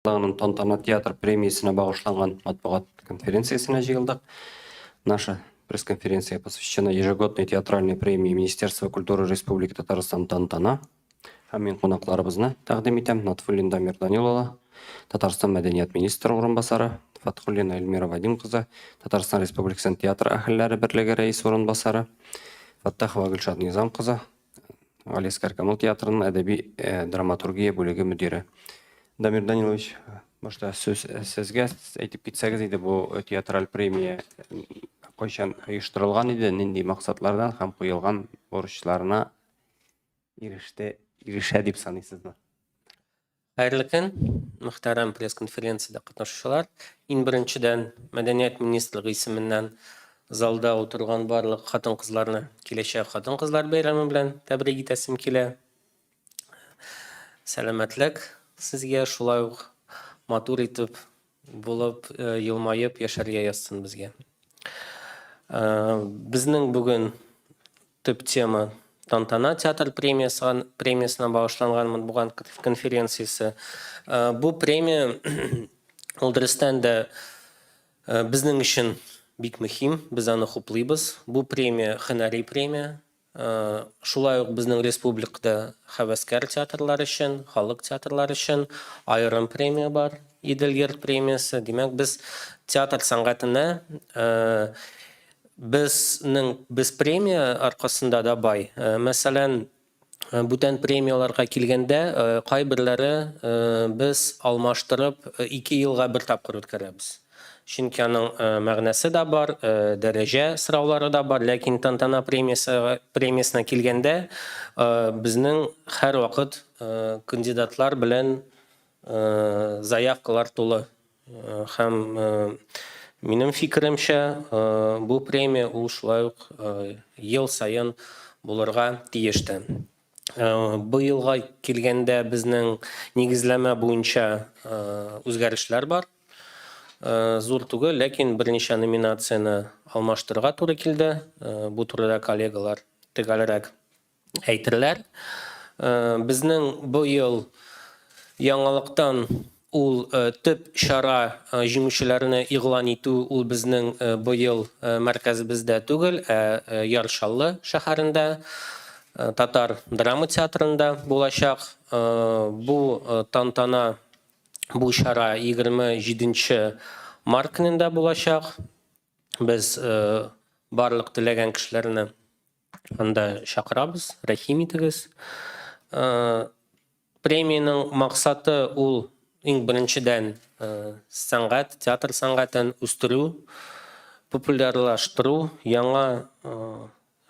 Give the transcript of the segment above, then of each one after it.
Тантана театр премиясына бағышланған матбугат конференциясына жиылдық. Наша пресс-конференция посвящена ежегодной театральной премии Министерства культуры Республики Татарстан «Тантана». Мен қонақларыбызны тақдим етем. Натфуллин Дамир Данилова, Татарстан мәдениет министрі орынбасары, Фатхуллина Эльмира Вадимқызы, Татарстан Республикасының театр әхілләре бірлігі рәис орынбасары, Фаттахова Гүлшат Низамқызы, Алескар Камыл театрының әдеби драматургия бөлігі мүдирі. Дамир Данилович, башта сөз сізге айтып кетсеңіз, бұл театраль премия қойшан ұйыштырылған еді, нендей мақсатлардан һәм қойылған борышларына ирешә деп санайсыздар? Қайырлы күн, мұхтарам пресс-конференцияда қатысушылар. Ең біріншіден мәдениет министрлігі исеменнән залда отырған барлық хатын-қызларны келешек хатын-қызлар бәйрәме белән тәбрик итәсем килә. Сәламәтлек сезгә, шулай ук матур итеп булып, елмаеп яшәргә язсын безгә. Безнең бүген төп тема Тантана театр премиясына багышланган матбугат конференциясы. Бу премия ул дөрестән дә безнең өчен бик мөһим, без аны хуплыйбыз. Бу премия һөнәри премия. Шулай ук безнең республикада хәвәскәр театрлар өчен, халык театрлары өчен аерым премия бар, Иделгерд премиясы. Димәк, без театр сәнгатенә без премия аркасында да бай. Мәсәлән, бүтән премияларга килгәндә, кайберләре без алмаштырып 2 елга бер тапкыр үткәрәбез. Чөнки аның мәгънәсе дә бар, дәрәҗә сораулары да бар, ләкин Тантана премиясына килгәндә, безнең һәр вакыт кандидатлар белән заявкалар тулы. Һәм минем фикеремчә, бу премия ул шулай ук ел сайын булырга тиештә. Бу елга килгәндә безнең нигезләмә буенча үзгәрешләр бар. Зур түгел, ләкин берничә номинацияны алмаштырырга туры килде. Бу турыда коллегалар төгәлрәк әйтерләр. Безнең бу ел яңалыктан ул төп чара җиңүчеләрне игълан итү, ул безнең бу ел мәркәзебездә түгел, Яршаллы шәһәрендә, Татар драма театрында булачак. Бу тантана, бу чара 27 март көнендә булачак. Без барлык теләгән кешеләрне анда чакырабыз, рәхим итегез. Премияның максаты ул иң беренчедән сәнгать, театр сәнгатен үстерү, популярлаштыру, яңа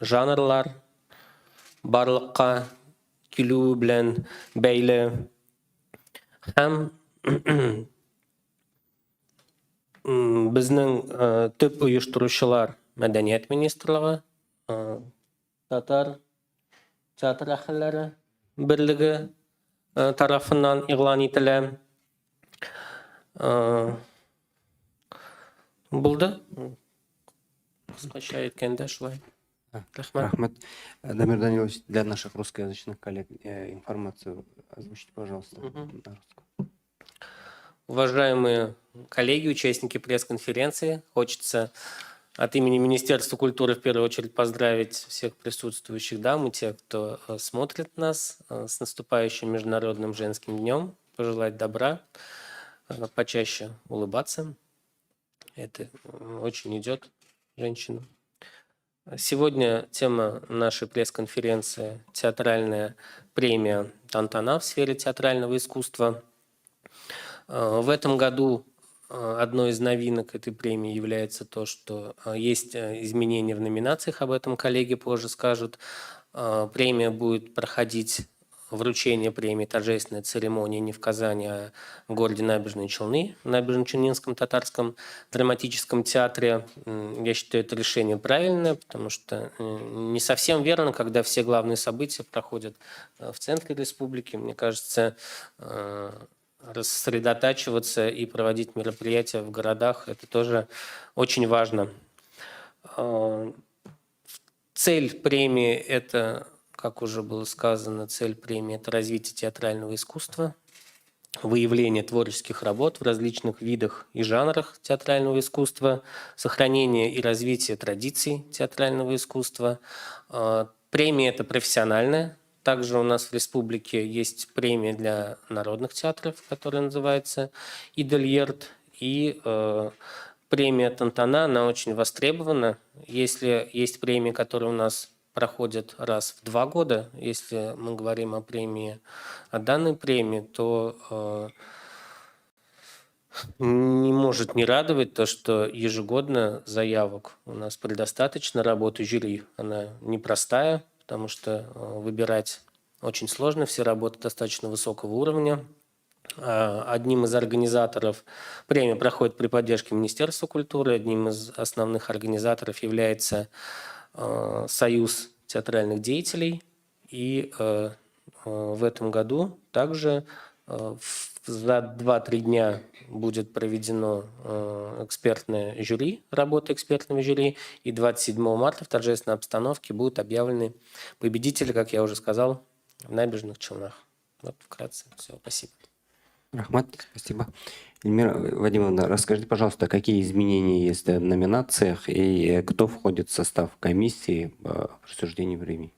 жанрлар барлыкка килү белән бәйле. Һәм безнең төп оештыручылар мәдәният министрлыгы, Татар театр әһелләре берлеге тарафыннан игълан ителә. Булды. Кыскача әйткәндә шулай. Рахмет. Дамир Данилович, для наших русскоязычных коллег информацию озвучите, пожалуйста, на русском. Уважаемые коллеги, участники пресс-конференции, хочется от имени Министерства культуры в первую очередь поздравить всех присутствующих дам и тех, кто смотрит нас, с наступающим Международным женским днем, пожелать добра, почаще улыбаться. Это очень идет женщинам. Сегодня тема нашей пресс-конференции – театральная премия Тантана в сфере театрального искусства. В этом году одной из новинок этой премии является то, что есть изменения в номинациях, об этом коллеги позже скажут. Премия будет проходить, вручение премии, торжественная церемония не в Казани, а в городе Набережные Челны, в Набережно-Челнинском татарском драматическом театре. Я считаю, это решение правильное, потому что не совсем верно, когда все главные события проходят в центре республики. Мне кажется, рассредотачиваться и проводить мероприятия в городах – это тоже очень важно. Цель премии – это, как уже было сказано, цель премии – это развитие театрального искусства. выявление творческих работ в различных видах и жанрах театрального искусства, сохранение и развитие традиций театрального искусства. Премия это профессиональная. Также у нас в республике есть премия для народных театров, которая называется «Идельерд». И премия Тантана, она очень востребована. Если есть премии, которые у нас проходят раз в 2 года, если мы говорим о премии, о данной премии, то не может не радовать то, что ежегодно заявок у нас предостаточно, работа жюри, она непростая, потому что выбирать очень сложно, все работы достаточно высокого уровня. Одним из организаторов премия проходит при поддержке Министерства культуры, одним из основных организаторов является Союз театральных деятелей. И в этом году также за 2-3 дня будет проведено экспертное жюри, работа экспертного жюри, и 27 марта в торжественной обстановке будут объявлены победители, как я уже сказал, в Набережных Челнах. Вот вкратце все. Спасибо. Рахмат, спасибо. Эльмира Вадимовна, расскажите, пожалуйста, какие изменения есть в номинациях и кто входит в состав комиссии по присуждению премий?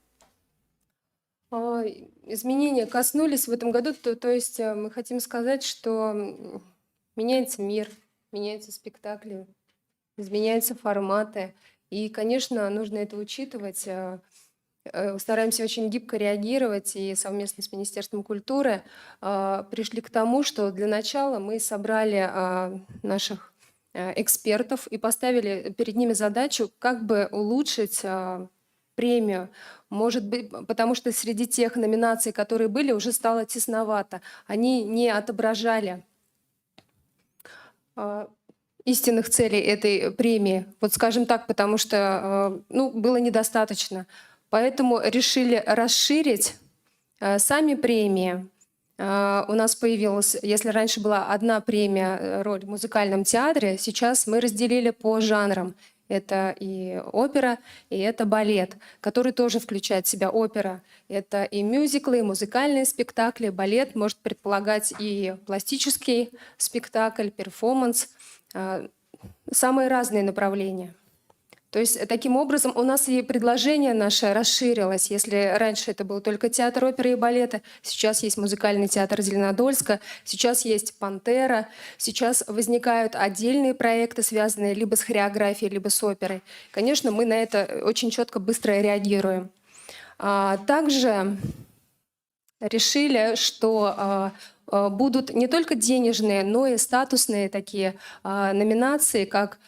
Изменения коснулись в этом году, то есть мы хотим сказать, что меняется мир, меняются спектакли, изменяются форматы. И, конечно, нужно это учитывать. Стараемся очень гибко реагировать и совместно с Министерством культуры пришли к тому, что для начала мы собрали наших экспертов и поставили перед ними задачу, как бы улучшить премию. Может быть, потому что среди тех номинаций, которые были, уже стало тесновато. Они не отображали истинных целей этой премии. Вот скажем так, потому что было недостаточно. Поэтому решили расширить сами премии. У нас появилась, если раньше была одна премия роль в музыкальном театре, сейчас мы разделили по жанрам. Это и опера, и это балет, который тоже включает в себя опера. Это и мюзиклы, и музыкальные спектакли. Балет может предполагать и пластический спектакль, перформанс, самые разные направления. То есть таким образом у нас и предложение наше расширилось. Если раньше это был только театр оперы и балета, сейчас есть музыкальный театр Зеленодольска, сейчас есть «Пантера», сейчас возникают отдельные проекты, связанные либо с хореографией, либо с оперой. Конечно, мы на это очень четко, быстро реагируем. Также решили, что будут не только денежные, но и статусные такие номинации, как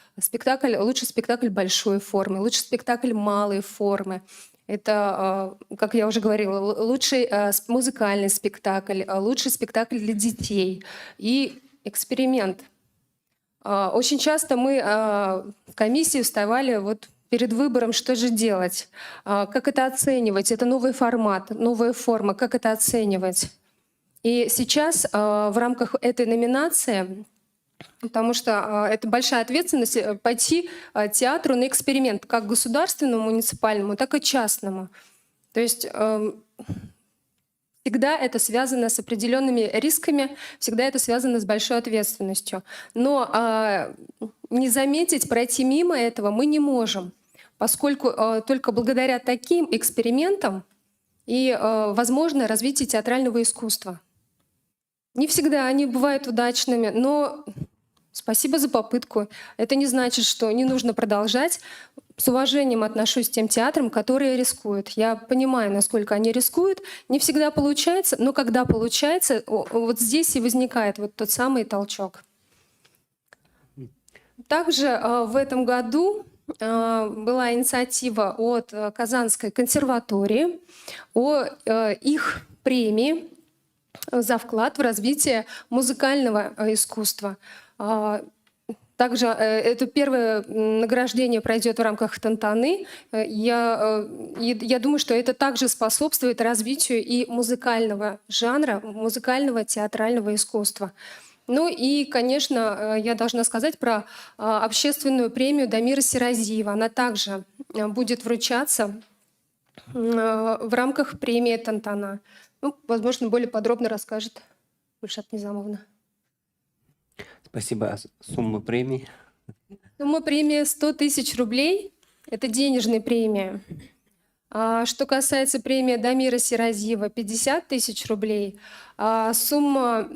лучший спектакль большой формы, лучший спектакль малой формы. Это, как я уже говорила, лучший музыкальный спектакль, лучший спектакль для детей и эксперимент. Очень часто мы в комиссии вставали перед выбором, что же делать, как это оценивать. Это новый формат, новая форма, как это оценивать. И сейчас в рамках этой номинации, потому что это большая ответственность, пойти театру на эксперимент, как государственному, муниципальному, так и частному. То есть всегда это связано с определенными рисками, всегда это связано с большой ответственностью. Но не заметить, пройти мимо этого мы не можем, поскольку только благодаря таким экспериментам и возможно развитие театрального искусства. Не всегда они бывают удачными, но спасибо за попытку. Это не значит, что не нужно продолжать. С уважением отношусь к тем театрам, которые рискуют. Я понимаю, насколько они рискуют. Не всегда получается, но когда получается, вот здесь и возникает тот самый толчок. Также в этом году была инициатива от Казанской консерватории о их премии за вклад в развитие музыкального искусства. Также это первое награждение пройдет в рамках Тантаны. Я думаю, что это также способствует развитию и музыкального жанра, музыкального театрального искусства. Ну и, конечно, я должна сказать про общественную премию Дамира Сиразиева. Она также будет вручаться в рамках премии Тантана. Возможно, более подробно расскажет Гульшат Низамовна. Спасибо. А сумма премии? Сумма премии 100 тысяч рублей. Это денежная премия. А что касается премии Дамира Сиразиева, 50 тысяч рублей. Сумма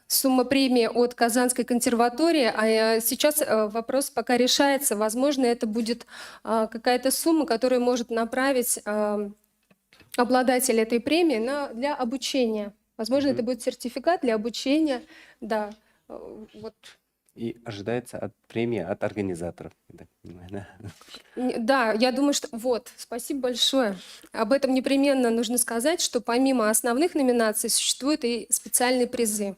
премии от Казанской консерватории, сейчас вопрос пока решается. Возможно, это будет какая-то сумма, которую может направить обладатель этой премии для обучения. Возможно, это будет сертификат для обучения. Да, вот. И ожидается премия от организаторов. Я так понимаю, да? Да, я думаю, что... Вот, спасибо большое. Об этом непременно нужно сказать, что помимо основных номинаций существуют и специальные призы.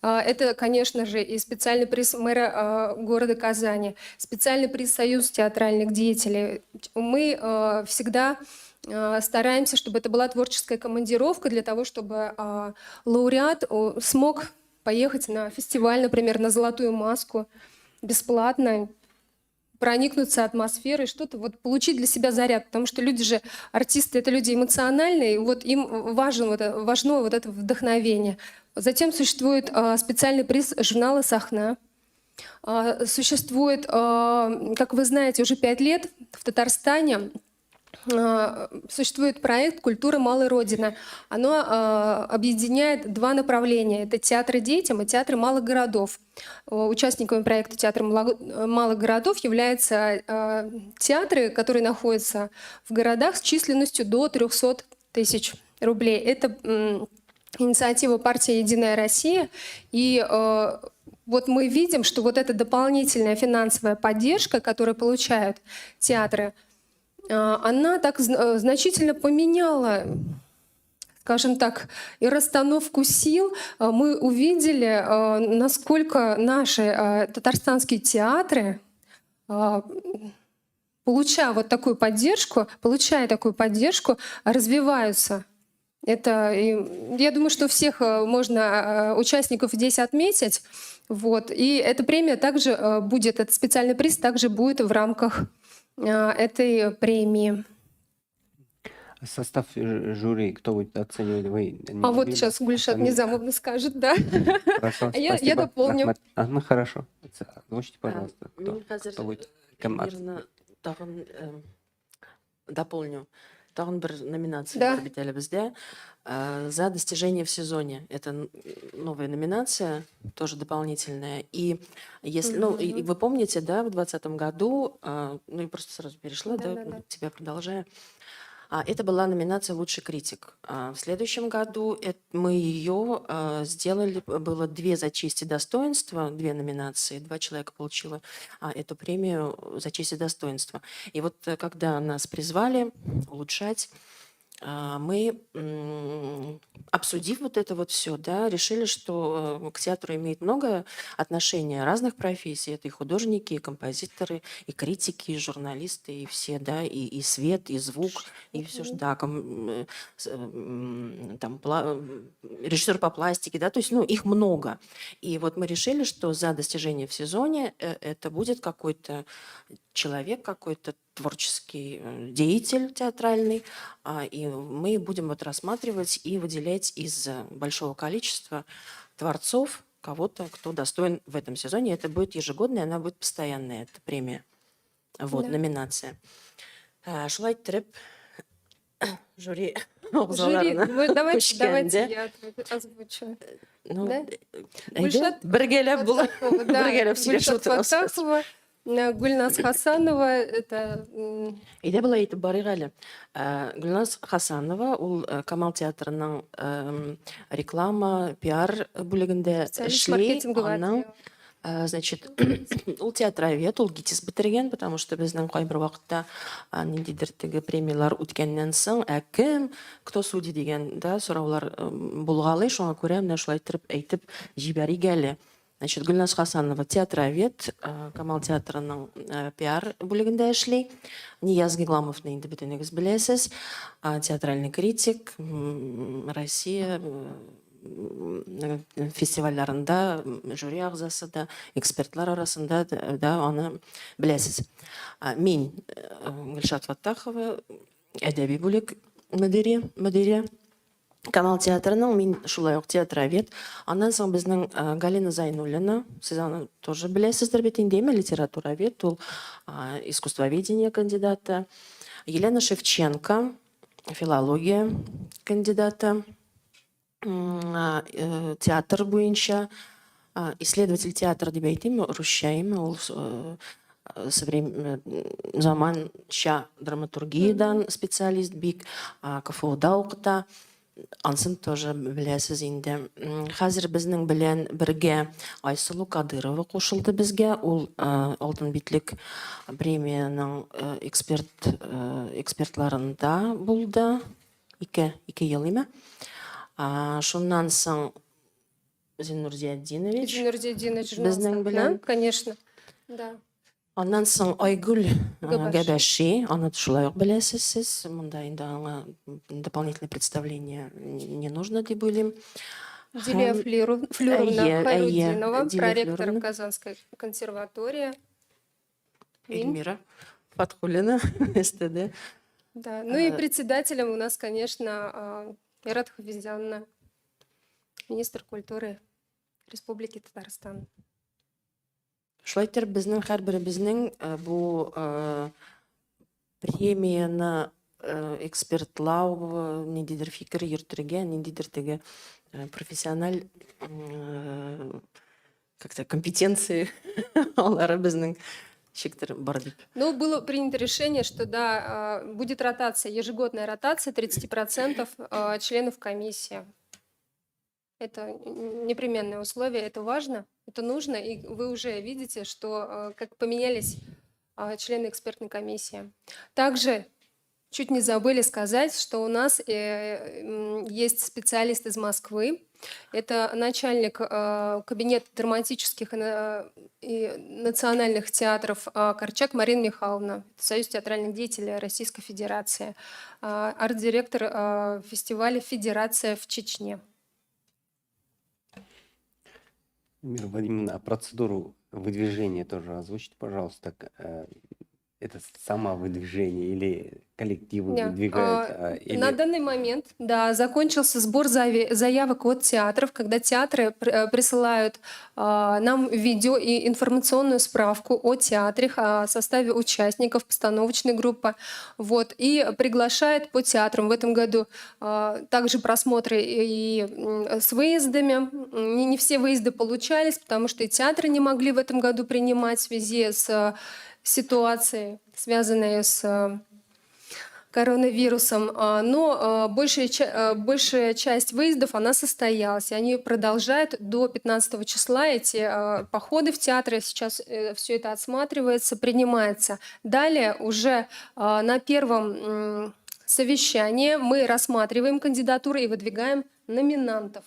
Это, конечно же, и специальный приз мэра города Казани, специальный приз Союза театральных деятелей. Мы всегда стараемся, чтобы это была творческая командировка для того, чтобы лауреат смог поехать на фестиваль, например, на «Золотую маску» бесплатно, проникнуться атмосферой, что-то вот получить для себя заряд, потому что люди же, артисты, это люди эмоциональные, и вот им важно вот это вдохновение. Затем существует специальный приз журнала «Сахна». Существует, как вы знаете, уже 5 лет в Татарстане существует проект «Культура малой Родины». Оно объединяет 2 направления. Это театры детям и театры малых городов. Участниками проекта «Театр малых городов» являются театры, которые находятся в городах с численностью до 300 тысяч рублей. Это инициатива партии «Единая Россия». И вот мы видим, что вот эта дополнительная финансовая поддержка, которую получают театры, она так значительно поменяла, скажем так, и расстановку сил. Мы увидели, насколько наши татарстанские театры, получая такую поддержку, развиваются. Это, я думаю, что всех можно участников здесь отметить. Вот. И эта премия также будет, этот специальный приз также будет в рамках этой премии. Состав жюри, кто будет оценивать? Вы Вот сейчас Гульшат Низамовна скажет, да. Хорошо, Я спасибо. дополню. Ну хорошо. Озвучите, пожалуйста, Мен кто будет. Ирина тагын дополню. Тагын бір номинация Да. бар бит әле бездә. За достижение в сезоне. Это новая номинация, тоже дополнительная. И если, и вы помните, да, в 2020 году, ну и просто сразу перешла, да, тебя продолжая. Это была номинация «Лучший критик». В следующем году мы ее сделали, было 2 за честь и достоинство, 2 номинации, 2 человека получило эту премию за честь и достоинство. И вот когда нас призвали улучшать, мы, обсудив вот это вот все, да, решили, что к театру имеет много отношения разных профессий. Это и художники, и композиторы, и критики, и журналисты, и все, да, и свет, и звук, и все, да, режиссер по пластике, да, то есть, их много. И вот мы решили, что за достижение в сезоне это будет какой-то человек, какой-то творческий деятель театральный, и мы будем вот рассматривать и выделять из большого количества творцов кого-то, кто достоин в этом сезоне. Это будет ежегодная, она будет постоянная, эта премия, вот, Да. номинация. Шулай иттереп, жюри Жюри, давайте күчкәндә, я озвучу. ну, Да? әйдә, Гульшат бергәләп булып, Фаттахова, да, бергәләп сөйләшеп Гульшат утырабыз. Фаттахова, Гульназ Хасанова, это Өйдә былай әйтеп барыйк әле. Гүлназ Хасанова, ул Камал театрының реклама, пиар бүлегендә специалист эшли. маркетинговый Аның, отдел. значит, ул театровед, ул ГИТИС бетергән, потому что безнең кайбер вакытта ниндидер теге премиялар үткәннән соң, кем, кто судьи дигән, да, сораулар булгалый, шуңа күрә менә шулай әйтеп җибәрик әле. Значит, Гүлназ Хасанова театровед, Камал театрының пиар бүлегендә эшли. Нияз Гигламовны инде бөтенегез беләсез, театральный критик, Россия фестивальләрендә жюри агзасы да, экспертлар арасында да, аны беләсез. Мин Гөлшат Фаттахова, әдәби бүлек мөдире. Камал театрының, мен шулай ук театровед. Андан соң безнең Галина Зайнуллина, сез аны тоже беләсездер бит инде, литературовед, ул искусствоведение кандидаты. Елена Шевченко, филология кандидаты. Театр буенча, исследователь театра дип әйтим, русча име, ул заманча драматургиядан специалист бик, КФУда укыта. Ансын тоже беләсез инде. Хәзер безнең белән бергә Айсылу Кадырова кушылды безгә. Ул Алтын битлек премияның экспертларында булды. 2 ел име. Шуннан соң Зиннур Зияддинович. Журналист, Безнең белән. конечно. Да. Аннан соң Айгүл Габаши. Габаши, аны шулай ук беләсез сез. Монда инде аңа дополнительное представление не нужно дип уйлыйм. Дилия Флюровна Әйе, Хайрудинова, Дилия проректор Флюровна. Казанской консерватории. Мин. Эльмира Фатхулина, СТД. Да. Ну и председателем у нас, конечно, Ират Хафизянна, министр культуры Республики Татарстан. Шулайтыр безнең һәрберебезнең бу премияны экспертлау, ниндидер фикер йөртергә, ниндидер теге профессиональ как-то компетенции алары безнең чиктер бар дип. Ну, было принято решение, что да, будет ротация, ежегодная ротация 30% членов комиссии. Это непременное условие, это важно, это нужно, и вы уже видите, что как поменялись члены экспертной комиссии. Также чуть не забыли сказать, что у нас есть специалист из Москвы. Это начальник кабинета драматических и национальных театров Корчак Марина Михайловна, Союз театральных деятелей Российской Федерации, арт-директор фестиваля «Федерация в Чечне». Эльмира Владимировна, а процедуру выдвижения тоже озвучите, пожалуйста. Это самовыдвижение или коллективы Нет, выдвигают? На данный момент, да, закончился сбор заявок от театров, когда театры присылают нам видео и информационную справку о театре, о составе участников, постановочной группы, вот, и приглашают по театрам. В этом году также просмотры и с выездами. Не все выезды получались, потому что и театры не могли в этом году принимать в связи с ситуацией, связанной с коронавирусом, но большая часть выездов, она состоялась, и они продолжают до 15 числа эти походы в театры, сейчас все это отсматривается, принимается. Далее уже на первом совещании мы рассматриваем кандидатуры и выдвигаем номинантов.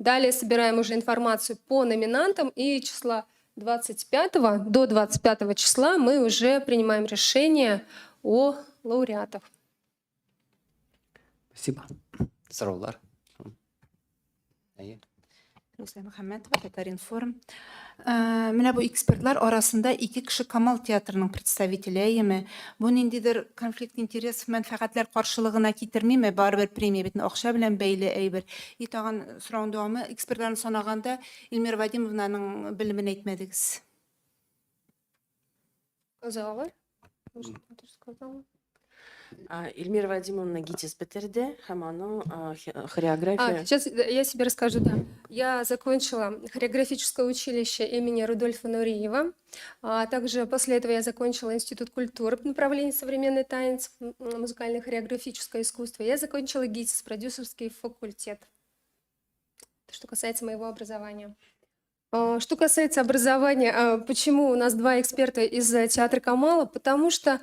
Далее собираем уже информацию по номинантам, и числа 25 до 25 числа мы уже принимаем решение о лауреатах. Спасибо. Сораулар. Руслан Мухаммедова, Татаринформ. Менә бу экспертлар арасында 2 кеше Камал театрының представителе әйеме. Бу ниндидер конфликт интерес, мәнфәгатьләр каршылыгына китермиме? Барыбер премия бит акча белән бәйле әйбер. И тагын сорауның дәвамы, экспертларны санаганда Эльмира Вадимовнаның белемен әйтмәдегез. Сказала? Сказала. Эльмира Вадимовна ГИТИС бетерде, һәм аның хореография. Сейчас я себе расскажу, да. Я закончила хореографическое училище имени Рудольфа Нуриева. Также после этого я закончила Институт культуры по направлению современный танец, музыкальное хореографическое искусство. Я закончила ГИТИС, продюсерский факультет. Это что касается моего образования. Что касается образования, почему у нас 2 эксперта из театра Камала? Потому что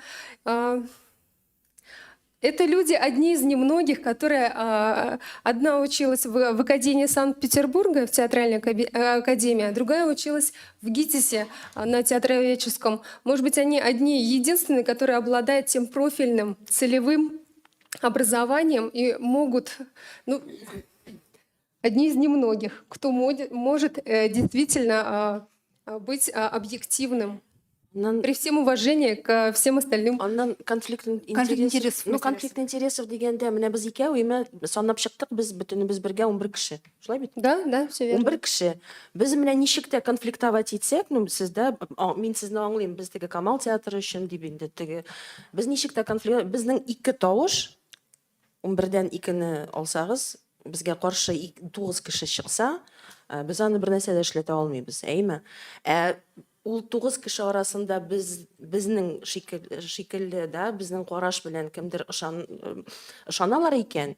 это люди, одни из немногих, которые... Одна училась в Академии Санкт-Петербурга, в театральной академии, а другая училась в ГИТИСе на театроведческом. Может быть, они одни единственные, которые обладают тем профильным, целевым образованием и могут... одни из немногих, кто может действительно быть объективным При всем уважении к всем остальным. Аннан конфликт интересов Ну, мәсьәләсе. конфликт интересов дегенде, менә без икәү, име санап чыктык, без бөтенебез бергә 11 кеше. Шулай бит? Да, все верно. 11 кеше. Без менә ничек тә конфликтовать итсәк, ну, сездә, мин сезне аңлыйм, без теге Камал театры өчен дип инде теге. Без ничек тә конфликт, безнең 2 тавыш, 11-дән 2-не алсагыз, безгә каршы 9 кеше чыкса, без аны бер нәрсә дә эшләтә алмыйбыз, әйме? Ул 9 кеше арасында безнең шикелле, да, безнең караш белән кемдер ышаналар икән,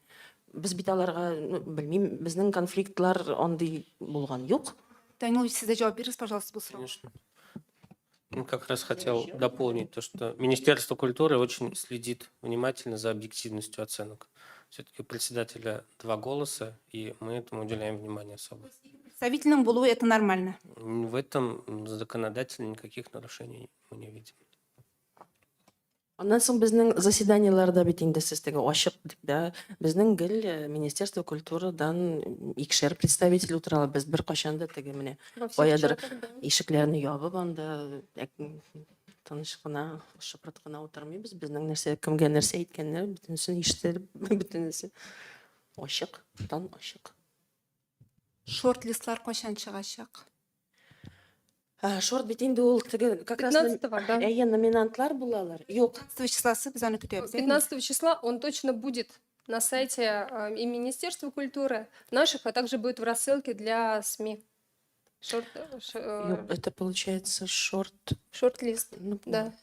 без бит аларга, белмим, безнең конфликтлар андый булган юк. Данил, сіз де жауап беріңіз, пожалуйста, бұл сұрауға. Конечно. Как раз хотел дополнить то, что Министерство культуры очень следит внимательно за объективностью оценок. Все-таки у председателя 2 голоса, и мы этому уделяем внимание особо. Представительным болуы это нормально. В этом законодательно никаких нарушений мы не видим. Аннан соң безнең заседаниеларда бит инде сез теге ачык дип, да, безнең гел Министерство культурадан икешәр представитель утыралар. Без бер качан да теге менә Во всех каядыр чатах, да. ишекләрне ябып анда тыныч кына, шыпырт кына утырмыйбыз. Безнең нәрсә, кемгә нәрсә әйткәннәр, бөтенесен ишетелеп, бөтенесе ачык, тан ачык. Шорт-листлар кайчан чыгачак? Шорт бит инде ул теге как раз 15-го, да. номинантлар булалар. Юк, 15 числосы біз аны күтөбүз. 15 числа он точно будет на сайте и Министерства культуры наших, а также будет в рассылке для СМИ. юк, это получается Шорт-лист, ну, да.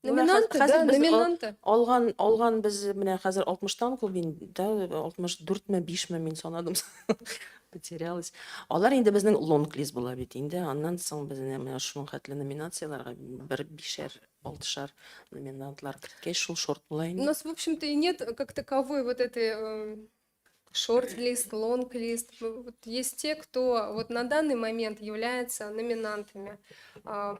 Ну, Номинанты, хәзер да, без номинанты. алган без менә хәзер 60-тан күп инде, 64ме, 5ме мин санадым. Потерялась. Алар инде безнең лонг-лист була бит инде. Аннан соң без менә шуның хәтле номинацияларга бер 5-6 номинантлар керткәч, шул шорт була У инде. нас, в общем-то, и нет как таковой вот этой шорт-лист, лонг-лист. Вот есть те, кто вот на данный момент является номинантами,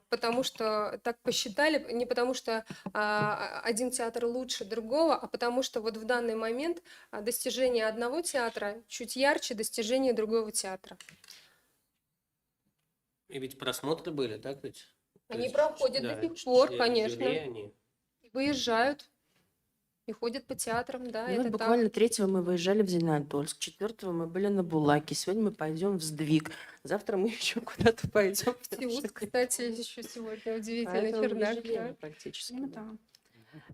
потому что так посчитали, не потому что один театр лучше другого, а потому что вот в данный момент достижения одного театра чуть ярче достижения другого театра. И ведь просмотры были, так ведь? То Они есть, проходят да, до сих пор, члены конечно. жюри, они- Выезжают и ходят по театрам, да, Ну, это вот так. буквально 3-го мы выезжали в Зеленодольск, 4-го мы были на Булаке, сегодня мы пойдем в Сдвиг, завтра мы еще куда-то пойдем. Сиут, кстати, еще сегодня удивительный Поэтому чердак. ежедневно Да. практически. Эми да. тамам.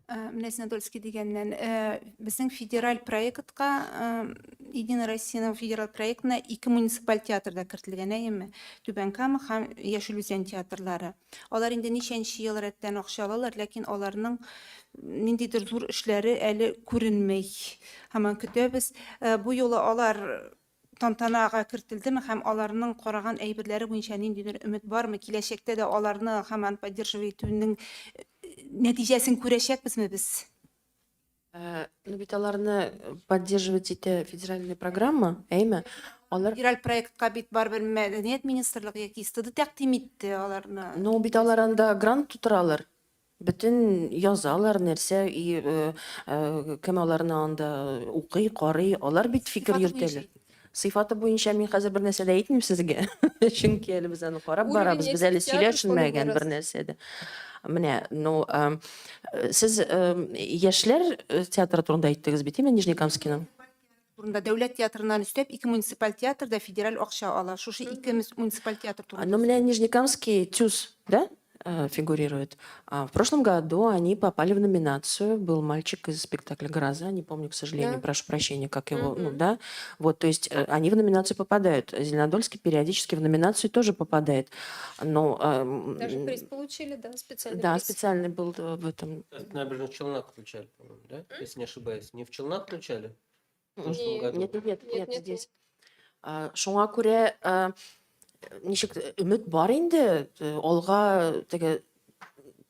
Менә Зеленодольский дигәннән безнең федераль проектка Единая Россияның федераль проектына 2 муниципаль театрда кертелгән, әйеме? Түбән Кама һәм Яшел Үзән театрлары. Алар инде ничәнче ел рәттән акча алалар, ләкин аларның ниндидер зур эшләре әле күренмәй. Һәм көтәбез. Бу юлы алар тантанага кертелдеме һәм аларның караган әйберләре буенча ниндидер өмет бармы? Киләчәктә дә аларны һәм поддерживать итүнең нәтиҗәсен күрәчәкбезме без? Ну, бит аларны поддерживать итә федеральная программа, әйме? Алар, Федераль проектка бит барбер мәдәният министрлыгы яки СТД тәкъдим итте аларны. ну, бит алар анда грант тутыралар. Бөтен язалар нәрсә, и кем аларны анда укый, карый, алар бит фикер Сыйфаты буенча йөртәләр. Сыйфаты буенча мин хәзер бер нәрсә дә әйтмим сезгә. Чөнки әле без аны карап Уровень барабыз, без этих әле театров, сөйләшенмәгән он бер вырос. нәрсә дә. Менә, ну, сез яшьләр театры турында әйттегез бит, име, Нижнекамскийның? Турында дәүләт театрынан өстәп 2 муниципаль театрда федераль акча ала. Шушы 2 муниципаль театр турында. Ну, у меня Нижнекамский ТЮЗ, да, фигурирует. В прошлом году они попали в номинацию. Был мальчик из спектакля «Гроза», не помню, к сожалению, Да. прошу прощения, как его, ну, да. Вот, то есть они в номинацию попадают. Зеленодольский периодически в номинацию тоже попадает. Но, Даже приз получили, да, специальный да, приз. специальный был в этом. В Набережных Челнах включали, по-моему, да? Если не ошибаюсь. Не в Челнах включали? В прошлом Нет. году? Нет, здесь. Шуңа күрә ничек өмет бар инде, алга теге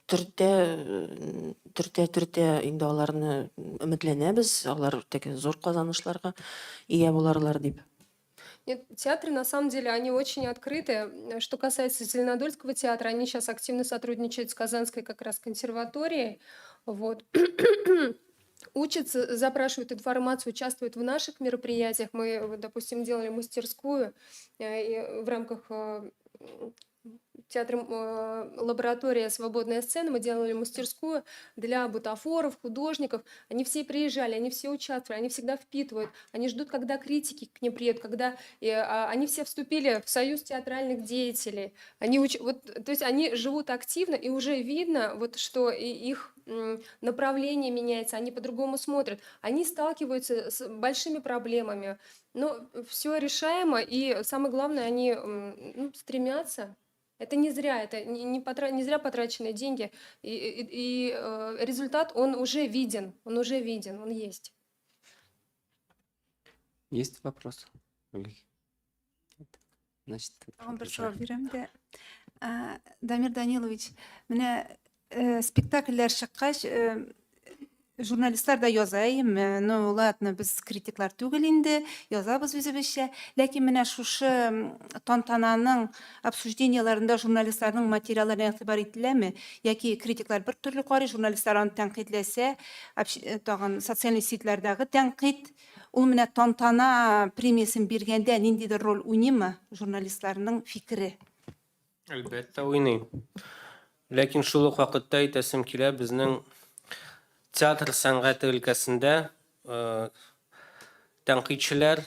төртә инде аларны өметләнәбез, алар теге зур казанышларга ия буларлар дип. Нет, театры, на самом деле, они очень открыты. Что касается Зеленодольского театра, они сейчас активно сотрудничают с Казанской как раз консерваторией. Вот. Учатся, запрашивают информацию, участвуют в наших мероприятиях. Мы, вот, допустим, делали мастерскую и в рамках театр лаборатория «Свободная сцена», мы делали мастерскую для бутафоров, художников. Они все приезжали, они все участвовали, они всегда впитывают, они ждут, когда критики к ним приедут, когда они все вступили в союз театральных деятелей. Вот, то есть они живут активно, и уже видно, вот, что их направление меняется, они по-другому смотрят, они сталкиваются с большими проблемами, но все решаемо, и самое главное, они стремятся. Это не зря, это не зря потраченные деньги, и результат, он уже виден, он есть. Есть вопрос? Нет. Значит, Тагын бер продолжаем. сорау бирәм дә. Дамир Данилович, менә спектакльләр чыккач, журналистлар да язайм, ну ладно, без критиклар түгел инде, язабыз үзебезчә, ләкин менә шушы тантананың обсужденияларында журналистларның материалларына игътибар ителәме, яки критиклар бер төрле карый, журналистлар аны тәнкыйтьләсә, тагын социаль сетләрдәге тәнкыйть, ул менә тантана премиясын биргәндә ниндидер роль уйныймы журналистларның фикере? Әлбәттә уйный. Ләкин шул ук вакытта әйтәсем килә, безнең театр сәнгате өлкәсендә тәнкыйтьчеләр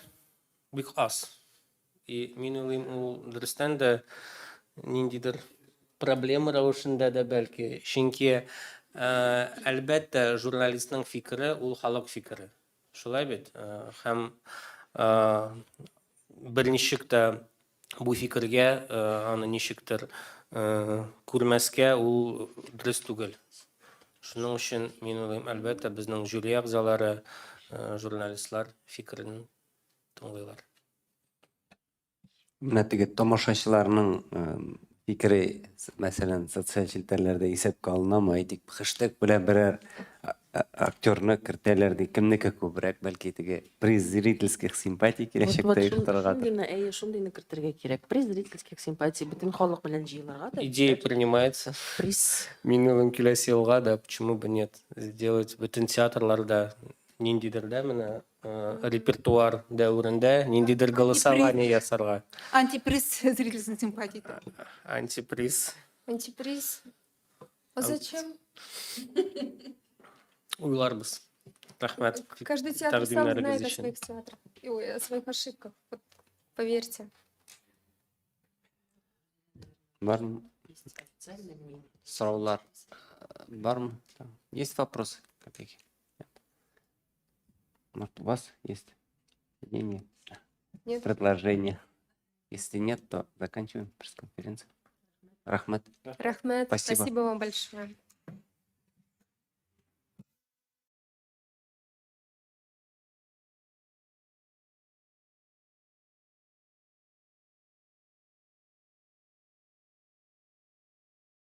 бик аз. И мин уйлыйм, ул дөрестән дә ниндидер проблема рәвешендә дә бәлки. Чөнки әлбәттә журналистның фикере ул халык фикере. Шулай бит. Һәм бер ничек тә бу фикергә аны ничектер күрмәскә ул дөрес түгел. Шуның өчен мин уйлыйм, әлбәттә безнең жюри әгъзалары, журналистлар фикерен тыңлыйлар. Менә теге тамашачыларның фикере, мәсәлән, социаль челтәрләрдә исәпкә алынамы? Әйтик, хэштег белән берәр актерны кертәләр ди, кемнеке күбрәк, бәлки теге приз зрительских симпатий киләчәктә оештырыргадыр. Шундыйны кертергә кирәк. Приз зрительских симпатий бөтен халык белән җыелырга да. Идея принимается. Приз. Мин уйлыйм, киләсе елга да, почему бы нет, сделать бөтен театрларда ниндидер дә менә репертуар дәврендә ниндидер голосование ясарга. Антиприз зрительских симпатий. Антиприз. Антиприз. А зачем? Уйларбыз. Рәхмәт. Каждый театр сам Тәкъдимнәрегез знает о өчен. своих театрах, о своих ошибках. Вот, поверьте. Бармы? Сораулар бармы? Есть вопросы? Какие? Может, у вас есть мнение, Нет? предложение? Если нет, то заканчиваем пресс-конференцию. Рахмат. Рахмет, Спасибо. спасибо вам большое.